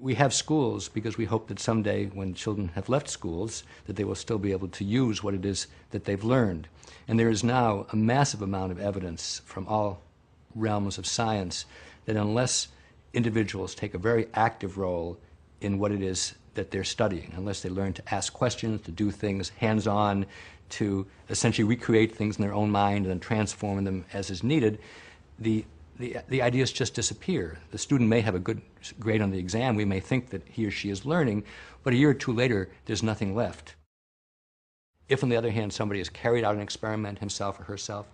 we have schools because we hope that someday when children have left schools that they will still be able to use what it is that they've learned. And there is now a massive amount of evidence from all realms of science that unless individuals take a very active role in what it is that they're studying, unless they learn to ask questions, to do things hands-on, to essentially recreate things in their own mind and then transform them as is needed, the ideas just disappear. The student may have a good grade on the exam, we may think that he or she is learning, but a year or two later, there's nothing left. If, on the other hand, somebody has carried out an experiment himself or herself,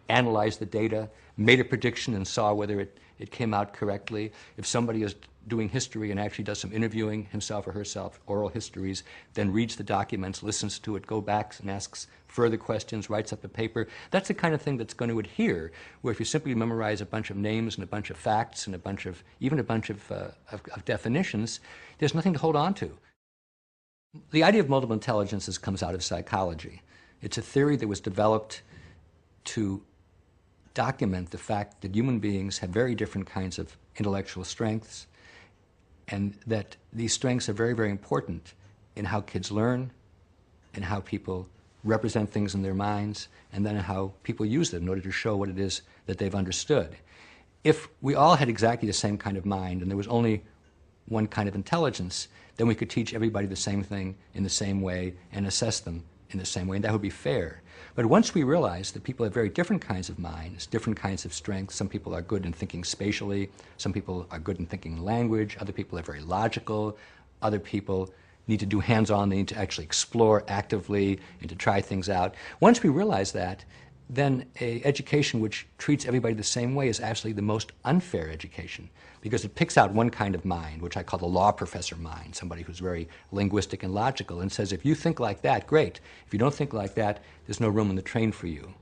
analyzed the data, made a prediction and saw whether it came out correctly, if somebody is doing history and actually does some interviewing himself or herself, oral histories, then reads the documents, listens to it, goes back and asks further questions, writes up a paper, that's the kind of thing that's going to adhere, where if you simply memorize a bunch of names and a bunch of facts and even a bunch of definitions, there's nothing to hold on to. The idea of multiple intelligences comes out of psychology. It's a theory that was developed to document the fact that human beings have very different kinds of intellectual strengths, and that these strengths are very, very important in how kids learn, and how people represent things in their minds, and then how people use them in order to show what it is that they've understood. If we all had exactly the same kind of mind and there was only one kind of intelligence, then we could teach everybody the same thing in the same way and assess them in the same way, and that would be fair. But once we realize that people have very different kinds of minds, different kinds of strengths, some people are good in thinking spatially, some people are good in thinking language, other people are very logical, other people need to do hands-on, they need to actually explore actively and to try things out. Once we realize that, then an education which treats everybody the same way is actually the most unfair education, because it picks out one kind of mind, which I call the law professor mind, somebody who's very linguistic and logical, and says, if you think like that, great. If you don't think like that, there's no room in the train for you.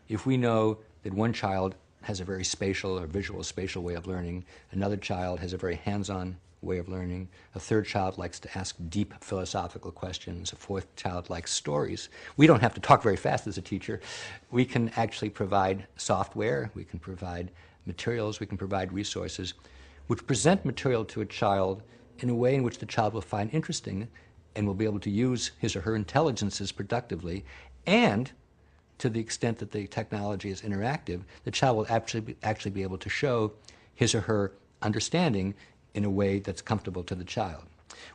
If we know that one child has a very spatial or visual spatial way of learning, another child has a very hands-on way of learning, a third child likes to ask deep philosophical questions, a fourth child likes stories. We don't have to talk very fast as a teacher. We can actually provide software, we can provide materials, we can provide resources which present material to a child in a way in which the child will find interesting and will be able to use his or her intelligences productively, and to the extent that the technology is interactive, the child will actually be able to show his or her understanding in a way that's comfortable to the child.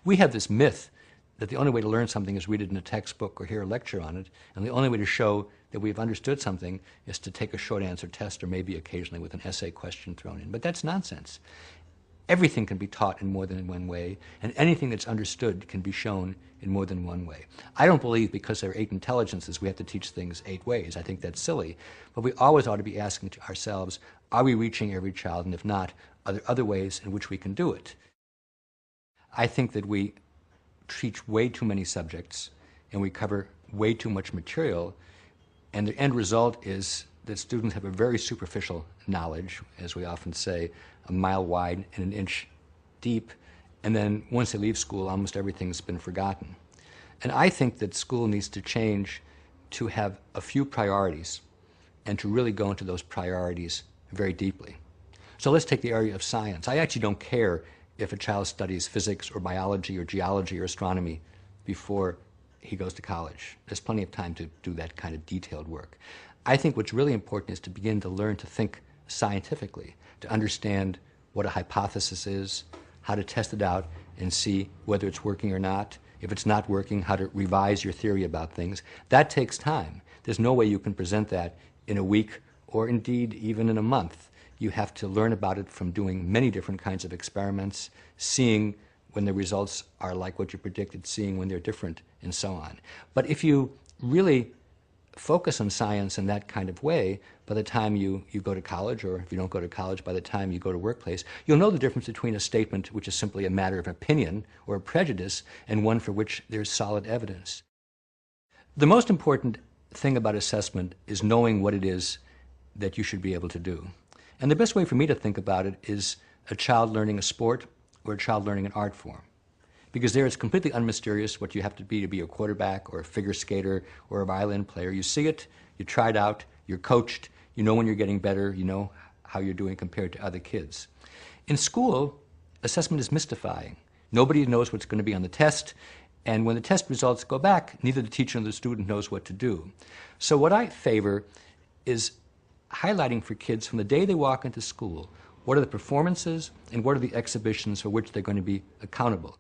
We have this myth that the only way to learn something is read it in a textbook or hear a lecture on it, and the only way to show that we've understood something is to take a short answer test or maybe occasionally with an essay question thrown in. But that's nonsense. Everything can be taught in more than one way, and anything that's understood can be shown in more than one way. I don't believe because there are 8 intelligences we have to teach things 8 ways. I think that's silly. But we always ought to be asking to ourselves, are we reaching every child? And if not, are there other ways in which we can do it? I think that we teach way too many subjects and we cover way too much material, and the end result is that students have a very superficial knowledge, as we often say, a mile wide and an inch deep, and then once they leave school, almost everything's been forgotten. And I think that school needs to change to have a few priorities and to really go into those priorities very deeply. So let's take the area of science. I actually don't care if a child studies physics or biology or geology or astronomy before he goes to college. There's plenty of time to do that kind of detailed work. I think what's really important is to begin to learn to think scientifically, to understand what a hypothesis is, how to test it out and see whether it's working or not. If it's not working, how to revise your theory about things. That takes time. There's no way you can present that in a week or indeed even in a month. You have to learn about it from doing many different kinds of experiments, seeing when the results are like what you predicted, seeing when they're different, and so on. But if you really focus on science in that kind of way, by the time you go to college, or if you don't go to college, by the time you go to workplace, you'll know the difference between a statement which is simply a matter of opinion or a prejudice and one for which there's solid evidence. The most important thing about assessment is knowing what it is that you should be able to do. And the best way for me to think about it is a child learning a sport or a child learning an art form. Because there it's completely unmysterious what you have to be a quarterback or a figure skater or a violin player. You see it, you try it out, you're coached, you know when you're getting better, you know how you're doing compared to other kids. In school, assessment is mystifying. Nobody knows what's going to be on the test, and when the test results go back, neither the teacher nor the student knows what to do. So what I favor is highlighting for kids from the day they walk into school, what are the performances and what are the exhibitions for which they're going to be accountable.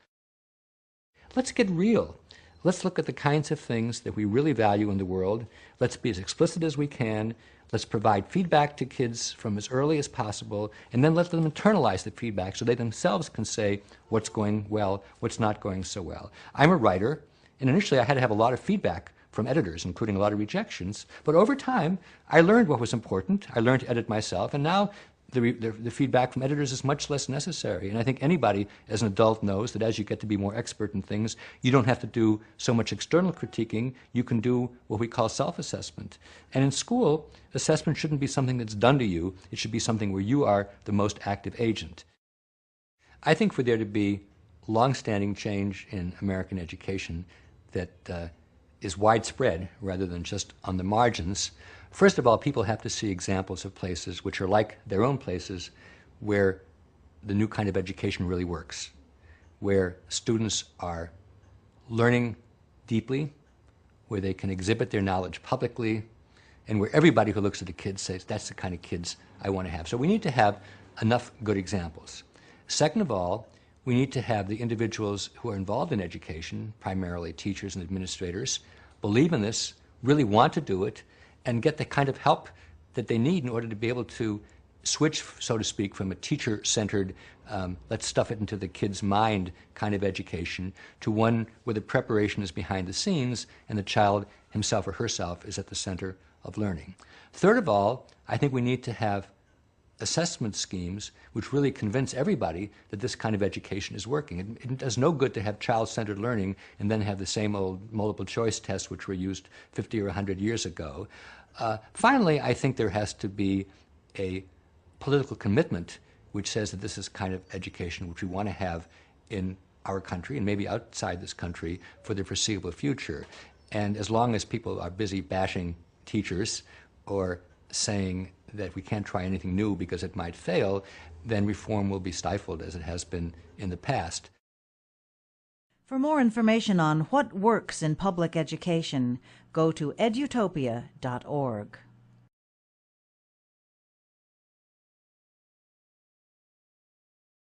Let's get real. Let's look at the kinds of things that we really value in the world. Let's be as explicit as we can. Let's provide feedback to kids from as early as possible, and then let them internalize the feedback so they themselves can say what's going well, what's not going so well. I'm a writer, and initially I had to have a lot of feedback from editors, including a lot of rejections. But over time, I learned what was important. I learned to edit myself, and now the feedback from editors is much less necessary. And I think anybody as an adult knows that as you get to be more expert in things, you don't have to do so much external critiquing. You can do what we call self-assessment. And in school, assessment shouldn't be something that's done to you. It should be something where you are the most active agent. I think for there to be long-standing change in American education that is widespread rather than just on the margins, first of all, people have to see examples of places which are like their own places where the new kind of education really works, where students are learning deeply, where they can exhibit their knowledge publicly, and where everybody who looks at the kids says, that's the kind of kids I want to have. So we need to have enough good examples. Second of all, we need to have the individuals who are involved in education, primarily teachers and administrators, believe in this, really want to do it, and get the kind of help that they need in order to be able to switch, so to speak, from a teacher-centered, let's stuff it into the kid's mind kind of education to one where the preparation is behind the scenes and the child himself or herself is at the center of learning. Third of all, I think we need to have assessment schemes which really convince everybody that this kind of education is working. It does no good to have child-centered learning and then have the same old multiple choice tests which were used 50 or 100 years ago. Finally, I think there has to be a political commitment which says that this is kind of education which we want to have in our country and maybe outside this country for the foreseeable future. And as long as people are busy bashing teachers or saying that we can't try anything new because it might fail, then reform will be stifled as it has been in the past. For more information on what works in public education, go to edutopia.org.